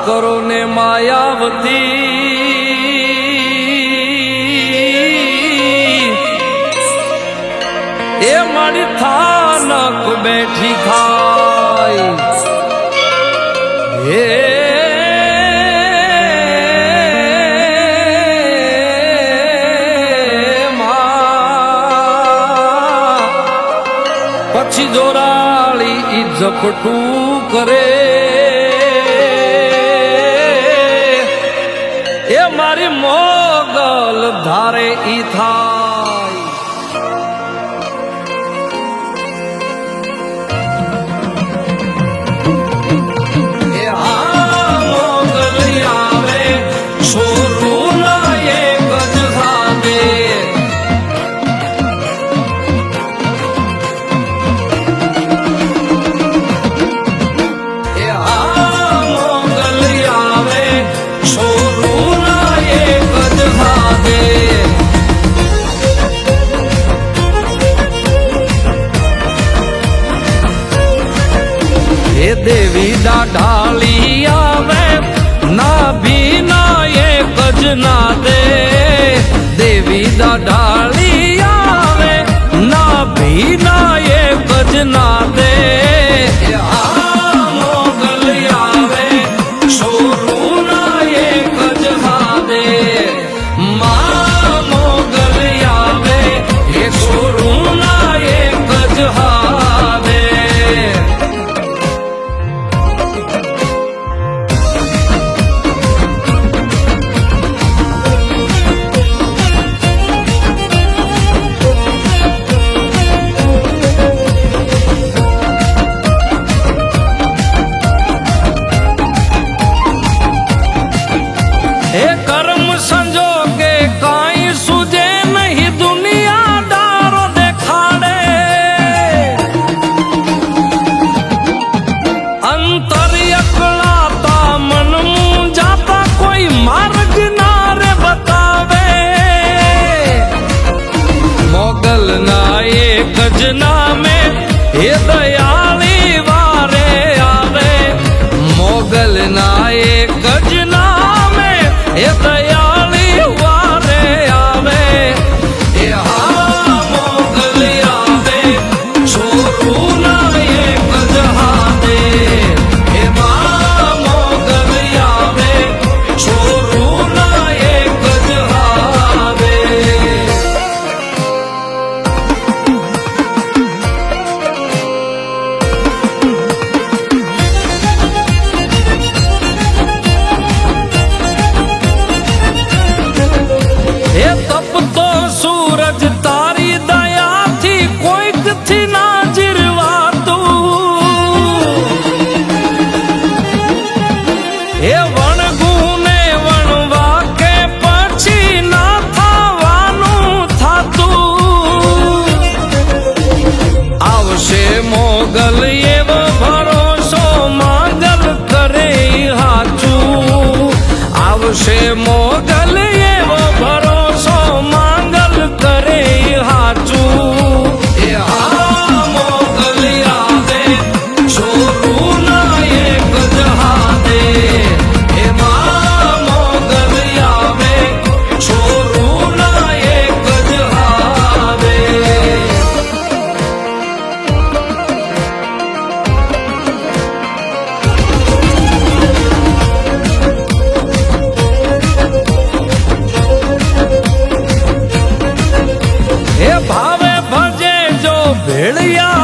કરો ને માયાવતી એ મારી થાનક બેઠી થાય હે પછી જોરાળી ઈ ઝપટું કરે એ મારી મોગલ ધારે ઈ થાય એ હા મોગલ આવે છોરું ના એક જ સાથે દેવી દાઢાળી આવે ના ભી ના એક જ ના દે દેવી દાઢાળી આવે ના ભી ના એક જ ના દે આ મોગલ આવે છોરું ના એક જ ના દે મા મોગલ આવે એ છોરું ના એક જ હાવે એ કર્મ સંજોગે કાંઈ સુજે નહીં દુનિયા દારો દેખાડે અંતર અકળાતા મન મૂંઝાતા કોઈ માર્ગ ના રે બતાવે મોગલ ના એક જ નામે એ દયાળી વારે આવે મોગલ ના એક જ નામે એ દયાળી વારે આવે એ હા મોગલ આવે છોરું ના એક જ હાથે એ મા મોગલ આવે છોરું ના એક જ હાથે એ તપતો સૂરજ તારી દયાથી કોઈક થી ના જીરવાતું એ વણગુને વણવા કે પછી ના થવાનું થાતું આવશે મોગલ એવો ભરોસો માંગલ કરે હાચું આવશે મોગલ એવો ભરોસો માંગલ કરે હાચું એ હા મોગલ આવે છોરું ના એક જ હાથે એ મા મોગલ આવે છોરું ના એક જ હાથે એ ભાવે ભજે જો ભેળિયા